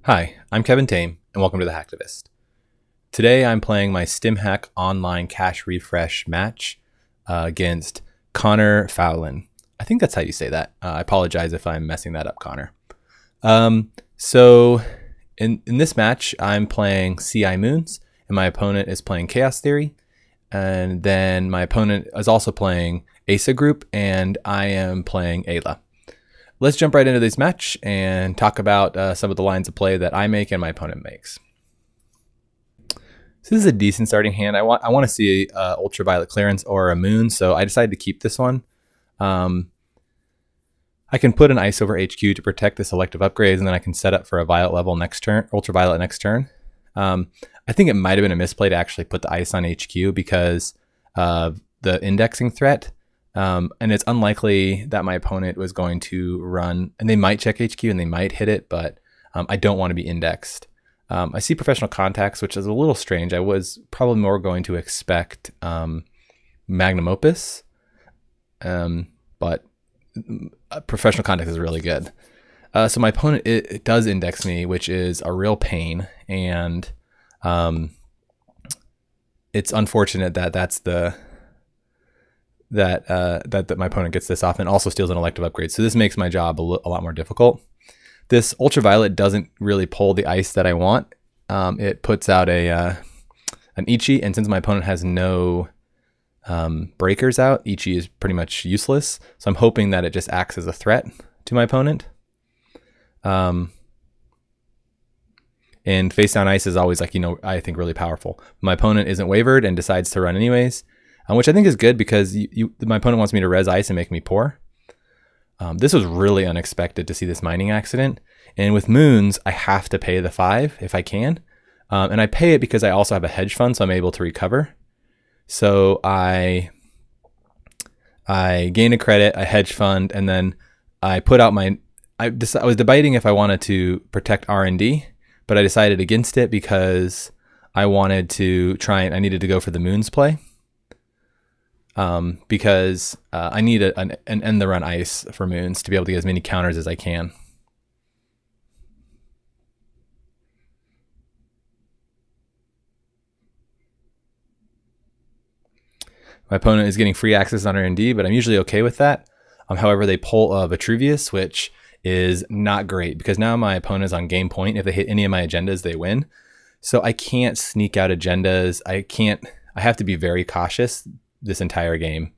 Hi, I'm Kevin Tame, and welcome to The Hacktivist. Today I'm playing my StimHack online cache refresh match against conorfaolan. I think that's how you say that. I apologize if I'm messing that up, Connor. So in this match, I'm playing CI Moons, and my opponent is playing Chaos Theory. And then my opponent is also playing Asa Group, and I am playing Ayla. Let's jump right into this match and talk about some of the lines of play that I make and my opponent makes. So this is a decent starting hand. I want to see ultraviolet clearance or a moon, so I decided to keep this one. I can put an ice over HQ to protect the selective upgrades, and then I can set up for a violet level next turn, ultraviolet next turn. I think it might have been a misplay to actually put the ice on HQ because of the indexing threat. And it's unlikely that my opponent was going to run, and they might check HQ and they might hit it, but I don't want to be indexed. I see professional contacts, which is a little strange. I was probably more going to expect magnum opus, but professional contacts is really good. So my opponent, it does index me, which is a real pain, and it's unfortunate that that my opponent gets this off and also steals an elective upgrade. So this makes my job a lot more difficult. This ultraviolet doesn't really pull the ice that I want. It puts out an Ichi, and since my opponent has no breakers out, Ichi is pretty much useless. So I'm hoping that it just acts as a threat to my opponent. And face down ice is always I think really powerful. My opponent isn't wavered and decides to run anyways. Which I think is good because my opponent wants me to res ice and make me poor. This was really unexpected to see this mining accident. And with moons, I have to pay the 5 if I can. And I pay it because I also have a hedge fund, so I'm able to recover. So I gain a credit, I hedge fund, and then I put out I was debating if I wanted to protect R&D, but I decided against it because I wanted to I needed to go for the moons play. Because I need an end the run ice for moons to be able to get as many counters as I can. My opponent is getting free access on R&D, but I'm usually okay with that. However, they pull Vitruvius, which is not great because now my opponent is on game point. If they hit any of my agendas, they win. So I can't sneak out agendas. I have to be very cautious this entire game.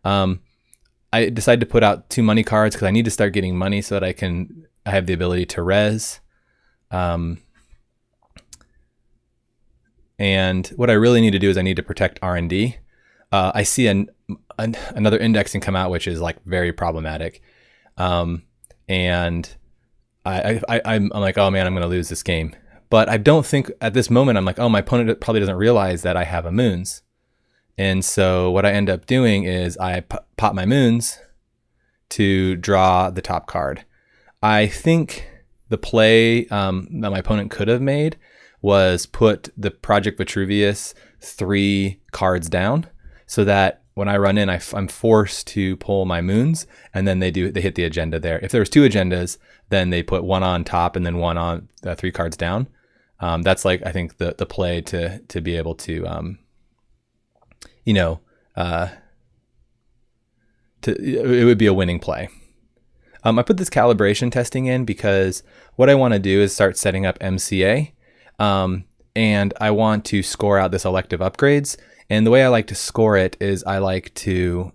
I decided to put out 2 money cards because I need to start getting money so that I have the ability to res. And what I really need to do is I need to protect R&D. I see another indexing come out, which is very problematic. And I'm like, oh man, I'm going to lose this game. But I don't think at this moment, I'm like, oh, my opponent probably doesn't realize that I have a moons. And so what I end up doing is I pop my moons to draw the top card. I think the play that my opponent could have made was put the Project Vitruvius 3 cards down so that when I run in, I'm forced to pull my moons, and then they hit the agenda there. If there was 2 agendas, then they put 1 on top and then 1 on 3 cards down. That's I think the play to be able to it would be a winning play. I put this calibration testing in because what I want to do is start setting up MCA, and I want to score out this elective upgrades. And the way I like to score it is I like to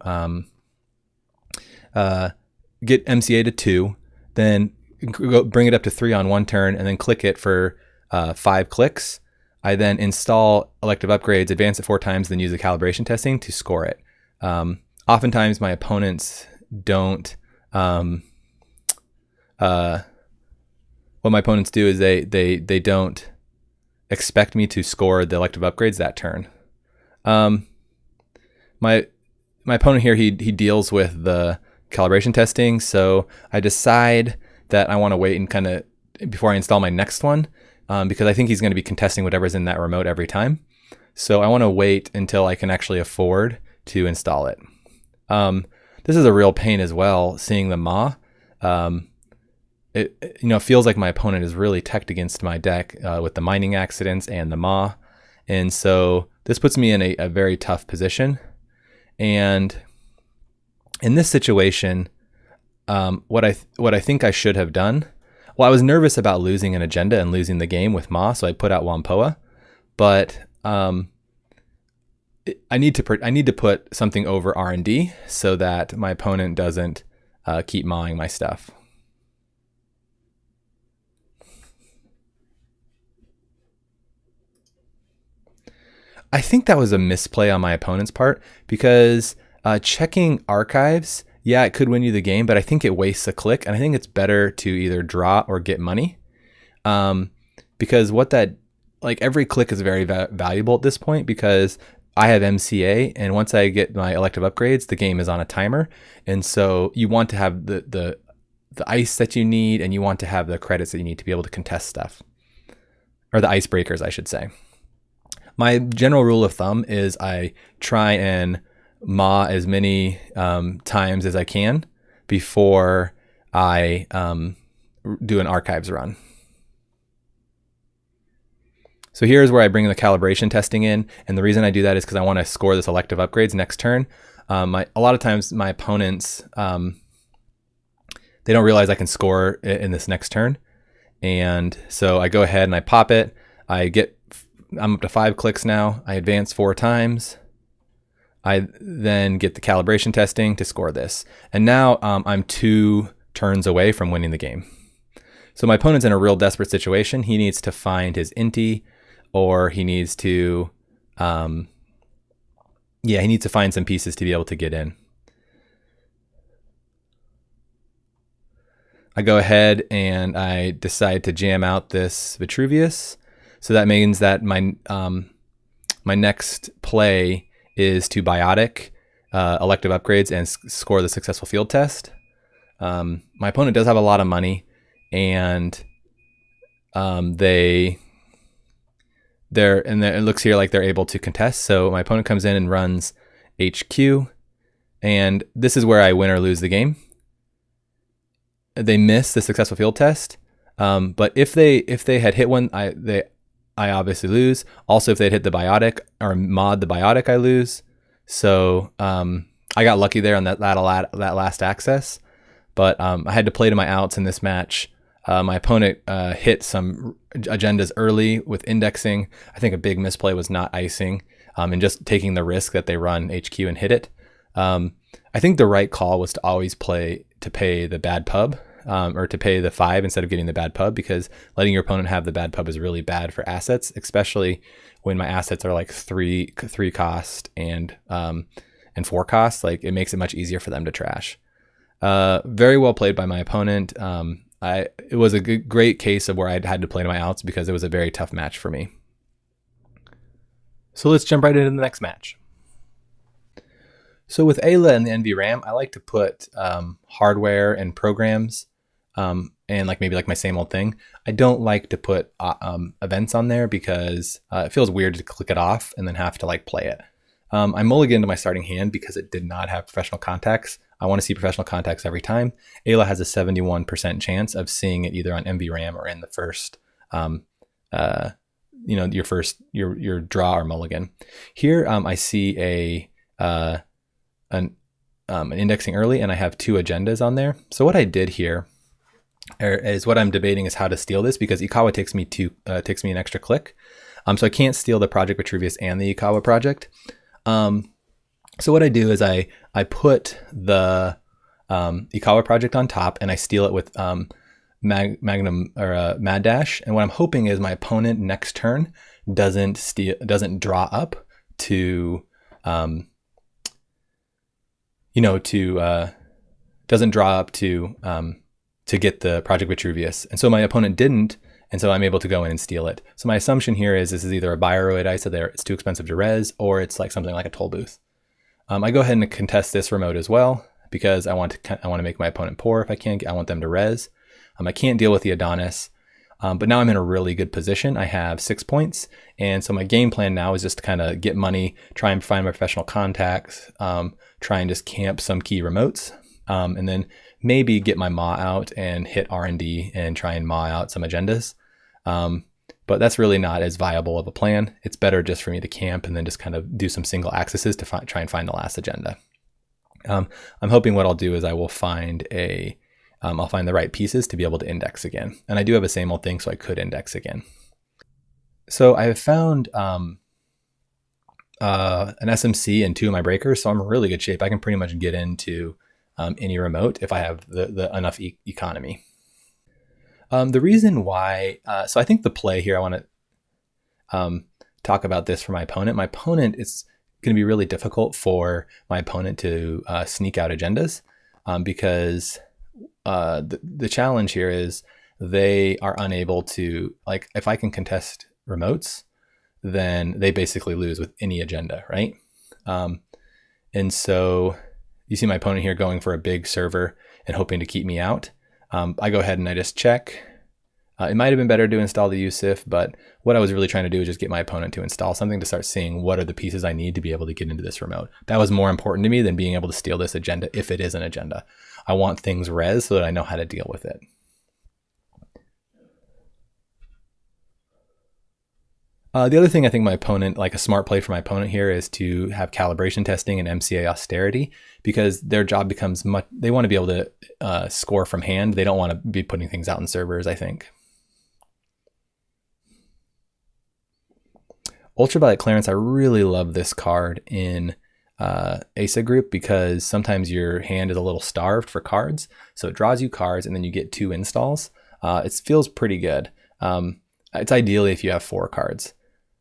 get MCA to 2, then bring it up to 3 on 1 turn, and then click it for 5 clicks. I then install elective upgrades, advance it 4 times, then use the calibration testing to score it. Oftentimes my opponents don't, what my opponents do is they don't expect me to score the elective upgrades that turn. My opponent here, he deals with the calibration testing, so I decide that I want to wait and before I install my next one, because I think he's going to be contesting whatever's in that remote every time. So I want to wait until I can actually afford to install it. This is a real pain as well, seeing the Ma. it feels like my opponent is really teched against my deck with the mining accidents and the maw. And so this puts me in a very tough position. And in this situation, what I think I should have done, well, I was nervous about losing an agenda and losing the game with maw, so I put out Wampoa. But I need to put something over R&D so that my opponent doesn't keep mawing my stuff. I think that was a misplay on my opponent's part, because checking archives, yeah, it could win you the game, but I think it wastes a click, and I think it's better to either draw or get money, because every click is very valuable at this point, because I have MCA, and once I get my elective upgrades, the game is on a timer, and so you want to have the ice that you need, and you want to have the credits that you need to be able to contest stuff, or the icebreakers, I should say. My general rule of thumb is I try and maw as many times as I can before I do an archives run. So here's where I bring the calibration testing in, and the reason I do that is because I want to score this elective upgrades next turn. A lot of times my opponents, they don't realize I can score in this next turn, and so I go ahead and I pop it. I'm up to 5 clicks now. I advance 4 times. I then get the calibration testing to score this. And now I'm 2 turns away from winning the game. So my opponent's in a real desperate situation. He needs to find his inti, or he needs to, he needs to find some pieces to be able to get in. I go ahead and I decide to jam out this Vitruvius. So that means that my next play is to biotic elective upgrades and score the successful field test. My opponent does have a lot of money, and it looks here like they're able to contest. So my opponent comes in and runs HQ, and this is where I win or lose the game. They miss the successful field test, but if they had hit one, I obviously lose. Also, if they'd hit the biotic or mod the biotic, I lose. So I got lucky there on that last access, but I had to play to my outs in this match. My opponent hit some agendas early with indexing. I think a big misplay was not icing and just taking the risk that they run HQ and hit it. I think the right call was to always play to pay the bad pub. Or to pay the 5 instead of getting the bad pub, because letting your opponent have the bad pub is really bad for assets, especially when my assets are like 3 cost and 4 cost. Like, it makes it much easier for them to trash. Very well played by my opponent. It was a great case of where I had to play to my outs because it was a very tough match for me. So let's jump right into the next match. So with Ayla and the NVRAM, I like to put hardware and programs and maybe my same old thing. I don't like to put events on there because it feels weird to click it off and then have to play it. I mulliganed to my starting hand because it did not have professional contacts. I want to see professional contacts every time. Ayla has a 71% chance of seeing it either on MVRAM or in the first, your draw or mulligan. Here I see an indexing early, and I have 2 agendas on there. So what I did here is what I'm debating is how to steal this, because Ikawa takes me an extra click. So I can't steal the Project Vitruvius and the Ikawa project. So what I do is I put the Ikawa project on top, and I steal it with Magnum or Mad Dash. And what I'm hoping is my opponent next turn doesn't draw up to doesn't draw up to get the Project Vitruvius. And so my opponent didn't, and so I'm able to go in and steal it. So my assumption here is this is either a Bioroid ice so it's too expensive to res, or it's something like a toll booth. I go ahead and contest this remote as well, because I want to make my opponent poor if I can. I want them to res. I can't deal with the Adonis, but now I'm in a really good position. I have 6 points, and so my game plan now is just to kind of get money, try and find my professional contacts, try and just camp some key remotes, and then maybe get my maw out and hit R&D and try and maw out some agendas. But that's really not as viable of a plan. It's better just for me to camp and then just kind of do some single accesses to try and find the last agenda. I'm hoping what I'll do is I will find I'll find the right pieces to be able to index again. And I do have a same old thing, so I could index again. So I have found an SMC in 2 of my breakers, so I'm in really good shape. I can pretty much get into any remote if I have the enough economy. The reason why, so I think the play here, I want to talk about this for my opponent. My opponent, it's going to be really difficult for my opponent to sneak out agendas because the challenge here is they are unable to, like, if I can contest remotes, then they basically lose with any agenda, right? And so you see my opponent here going for a big server and hoping to keep me out. I go ahead and I just check. It might have been better to install the USIF, but what I was really trying to do is just get my opponent to install something to start seeing what are the pieces I need to be able to get into this remote. That was more important to me than being able to steal this agenda if it is an agenda. I want things res so that I know how to deal with it. The other thing I think my opponent, like a smart play for my opponent here, is to have calibration testing and MCA austerity, because their job becomes they want to be able to score from hand. They don't want to be putting things out in servers, I think. Ultraviolet Clearance, I really love this card in Asa Group because sometimes your hand is a little starved for cards. So it draws you cards and then you get 2 installs. It feels pretty good. It's ideally if you have 4 cards.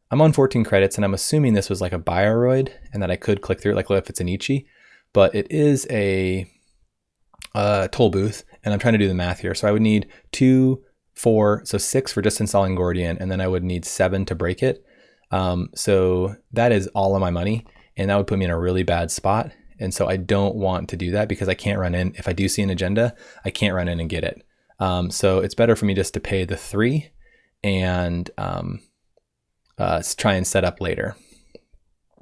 I'm on 14 credits and I'm assuming this was like a Bioroid and that I could click through it like if it's an Ichi, but it is a toll booth and I'm trying to do the math here. So I would need 2, 4, so 6 for just installing Gordian, and then I would need 7 to break it. So that is all of my money and that would put me in a really bad spot. And so I don't want to do that because I can't run in. If I do see an agenda, I can't run in and get it. So it's better for me just to pay the 3 and try and set up later.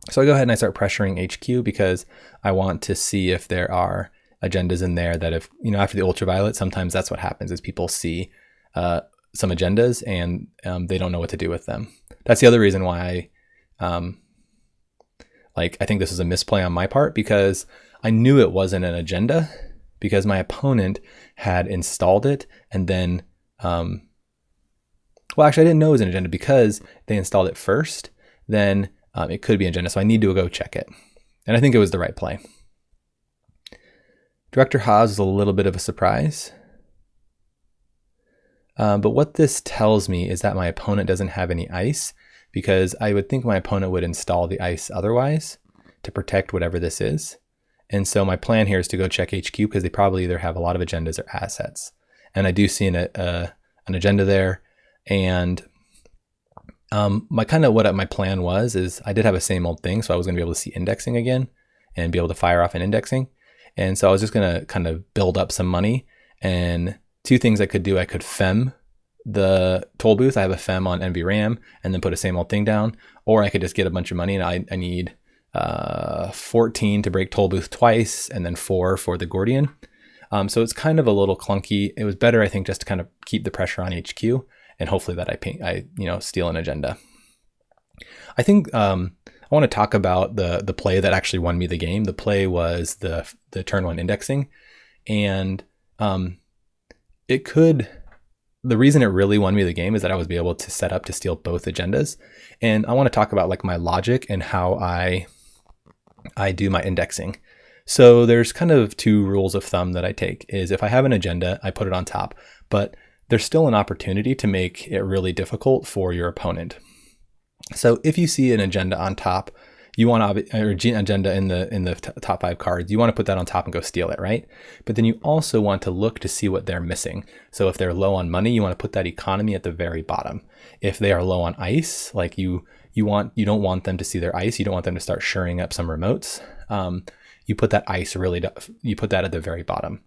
So I go ahead and I start pressuring HQ because I want to see if there are agendas in there that if, after the ultraviolet, sometimes that's what happens is people see some agendas and they don't know what to do with them. That's the other reason why I think this is a misplay on my part, because I knew it wasn't an agenda because my opponent had installed it and then well, actually, I didn't know it was an agenda because they installed it first. Then it could be an agenda, so I need to go check it. And I think it was the right play. Director Haas was a little bit of a surprise. But what this tells me is that my opponent doesn't have any ice, because I would think my opponent would install the ice otherwise to protect whatever this is. And so my plan here is to go check HQ because they probably either have a lot of agendas or assets. And I do see an agenda there. And what my plan was is I did have a same old thing, so I was going to be able to see indexing again and be able to fire off an indexing. And so I was just going to kind of build up some money. And 2 things I could do: I could fem the toll booth. I have a fem on NVRAM, and then put a same old thing down, or I could just get a bunch of money, and I need 14 to break toll booth twice, and then 4 for the Gordian. So it's kind of a little clunky. It was better, I think, just to kind of keep the pressure on HQ. And hopefully that I steal an agenda. I think I want to talk about the play that actually won me the game. The play was the turn 1 indexing, and the reason it really won me the game is that I was able to set up to steal both agendas. And I want to talk about like my logic and how I do my indexing. So there's kind of 2 rules of thumb that I take. Is if I have an agenda, I put it on top, but there's still an opportunity to make it really difficult for your opponent. So if you see an agenda on top, you want or agenda in the top 5 cards, you want to put that on top and go steal it, right? But then you also want to look to see what they're missing. So if they're low on money, you want to put that economy at the very bottom. If they are low on ice, like you don't want them to see their ice, you don't want them to start shoring up some remotes. You put that ice you put that at the very bottom.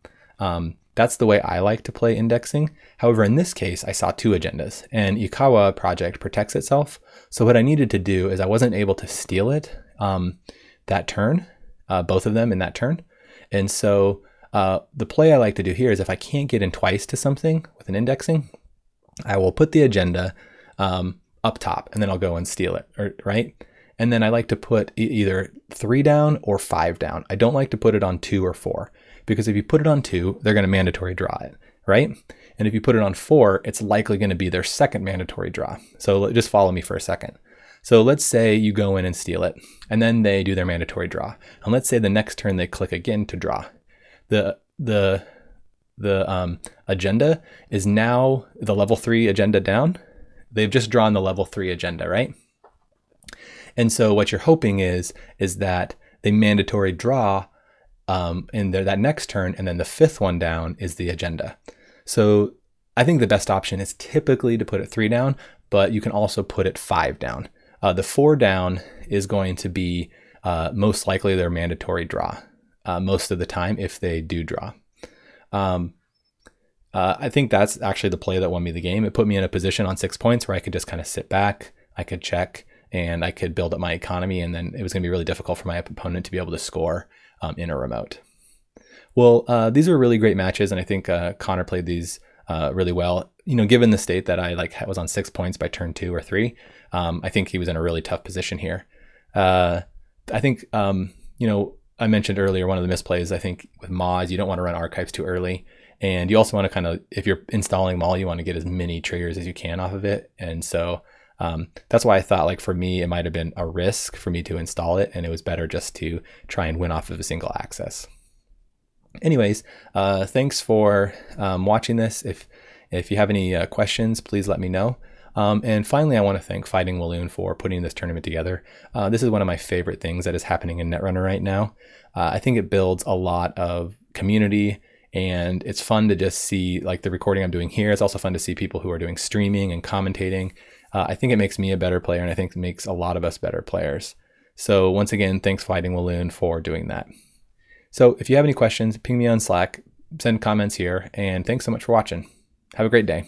That's the way I like to play indexing. However, in this case, I saw 2 agendas, and Ikawa project protects itself. So what I needed to do is I wasn't able to steal it that turn, both of them in that turn. And so The play I like to do here is if I can't get in twice to something with an indexing, I will put the agenda up top and then I'll go and steal it, right? And then I like to put either 3 down or 5 down. I don't like to put it on 2 or 4, because if you put it on 2, they're going to mandatory draw it, right? And if you put it on 4, it's likely going to be their second mandatory draw. So just follow me for a second. So let's say you go in and steal it, and then they do their mandatory draw. And let's say the next turn they click again to draw. The agenda is now the level 3 agenda down. They've just drawn the level 3 agenda, right? And so what you're hoping is that they mandatory draw in that next turn, and then the 5th one down is the agenda. So I think the best option is typically to put it 3 down, but you can also put it 5 down. The 4 down is going to be most likely their mandatory draw most of the time if they do draw. I think that's actually the play that won me the game. It put me in a position on 6 points where I could just kind of sit back, I could check, and I could build up my economy, and then it was going to be really difficult for my opponent to be able to score in a remote. Well, these were really great matches, and I think Connor played these really well. You know, given the state that I was on 6 points by turn 2 or 3, I think he was in a really tough position here. I think, you know, I mentioned earlier one of the misplays, I think, with mods, you don't want to run archives too early. And you also want to kind of, if you're installing Maul, you want to get as many triggers as you can off of it. And so that's why I thought, like, for me, it might have been a risk for me to install it, and it was better just to try and win off of a single access. Anyways, thanks for watching this. If you have any questions, please let me know. And finally, I want to thank Fighting Walloon for putting this tournament together. This is one of my favorite things that is happening in Netrunner right now. I think it builds a lot of community, and it's fun to just see, like, the recording I'm doing here. It's also fun to see people who are doing streaming and commentating. I think it makes me a better player, and I think it makes a lot of us better players. So once again, thanks Fighting Walloon for doing that. So if you have any questions, ping me on Slack, send comments here, and thanks so much for watching. Have a great day.